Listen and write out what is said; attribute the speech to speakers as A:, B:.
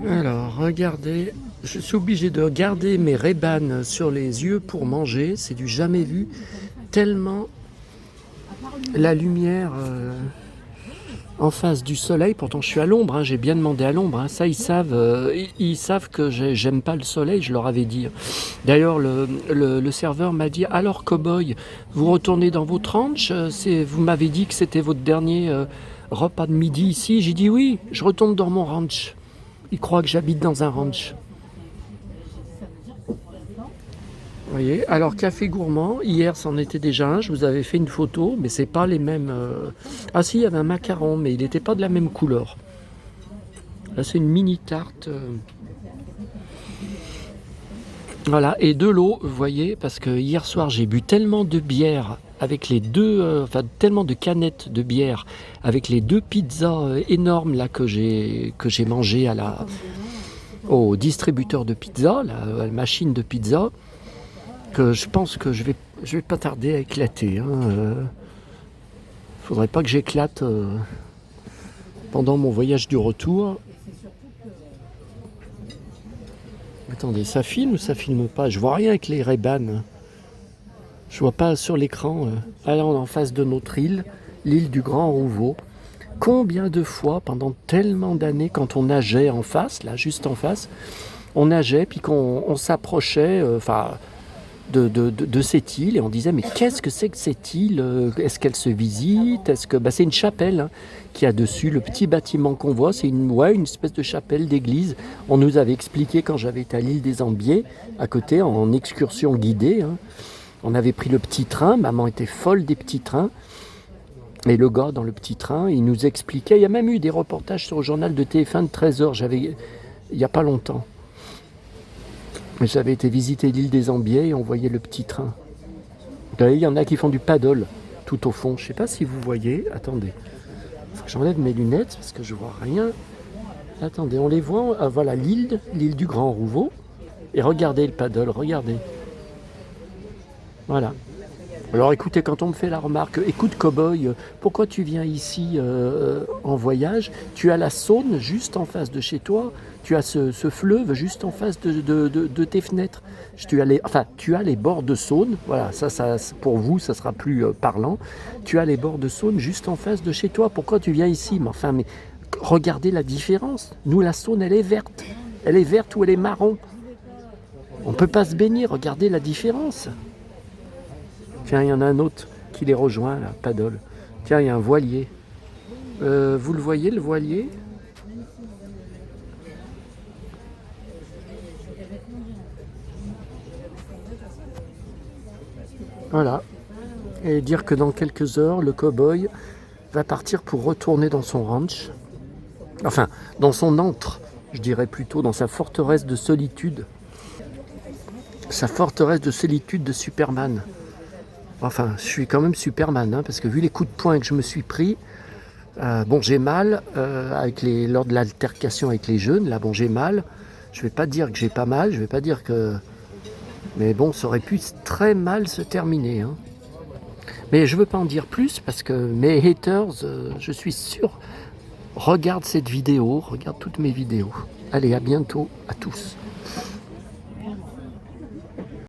A: Alors, regardez, je suis obligé de garder mes Ray-Ban sur les yeux pour manger. C'est du jamais vu, tellement la lumière en face du soleil. Pourtant, je suis à l'ombre, hein, j'ai bien demandé à l'ombre. Hein. Ça, ils savent que j'aime pas le soleil, je leur avais dit. D'ailleurs, le serveur m'a dit, alors, cow-boy, vous retournez dans votre ranch. Vous m'avez dit que c'était votre dernier repas de midi ici. J'ai dit oui, je retourne dans mon ranch. Ils croient que j'habite dans un ranch. Vous voyez, alors café gourmand, hier c'en était déjà un, je vous avais fait une photo, mais c'est pas les mêmes. Ah si, il y avait un macaron, mais il n'était pas de la même couleur. Là c'est une mini tarte. Voilà, et de l'eau, vous voyez, parce que hier soir j'ai bu tellement de bière avec les deux, enfin tellement de canettes de bière avec les deux pizzas énormes là que j'ai mangé au distributeur de pizza, la machine de pizza, que je pense que je vais pas tarder à éclater. Faudrait pas que j'éclate pendant mon voyage du retour. Attendez, ça filme ou ça filme pas? Je vois rien avec les Ray-Ban. Je vois pas sur l'écran. Là, on est en face de notre île, l'île du Grand Rouveau. Combien de fois, pendant tellement d'années, quand on nageait en face, là, juste en face, on nageait, puis qu'on s'approchait, de cette île, et on disait, mais qu'est-ce que c'est que cette île? Est-ce qu'elle se visite? C'est une chapelle, hein, qui a dessus le petit bâtiment qu'on voit, c'est une espèce de chapelle d'église. On nous avait expliqué quand j'avais été à l'île des Ambiers, à côté, en excursion guidée, hein. On avait pris le petit train, maman était folle des petits trains, et le gars dans le petit train, il nous expliquait, il y a même eu des reportages sur le journal de TF1 de 13h, il n'y a pas longtemps. J'avais été visiter l'île des Ambiers et on voyait le petit train. Il y en a qui font du paddle tout au fond. Je ne sais pas si vous voyez. Attendez. Il faut que j'enlève mes lunettes parce que je vois rien. Attendez, on les voit. Voilà l'île du Grand Rouveau. Et regardez le paddle, regardez. Voilà. Alors écoutez, quand on me fait la remarque, écoute cow-boy, pourquoi tu viens ici en voyage? Tu as la Saône juste en face de chez toi, tu as ce fleuve juste en face de tes fenêtres. Tu as les bords de Saône, voilà, ça pour vous ça sera plus parlant. Tu as les bords de Saône juste en face de chez toi, pourquoi tu viens ici? Mais regardez la différence. Nous la Saône elle est verte. Elle est verte ou elle est marron. On ne peut pas se baigner, regardez la différence. Tiens, il y en a un autre qui les rejoint, là, paddle. Tiens, il y a un voilier. Vous le voyez, le voilier? Voilà. Et dire que dans quelques heures, le cow-boy va partir pour retourner dans son ranch. Enfin, dans son antre, je dirais plutôt, dans sa forteresse de solitude. Sa forteresse de solitude de Superman. Enfin, je suis quand même Superman, hein, parce que vu les coups de poing que je me suis pris, j'ai mal lors de l'altercation avec les jeunes. Là, j'ai mal. Je vais pas dire que j'ai pas mal. Je vais pas dire que. Mais bon, ça aurait pu très mal se terminer. Hein. Mais je veux pas en dire plus parce que mes haters, je suis sûr, regardent cette vidéo, regardent toutes mes vidéos. Allez, à bientôt à tous.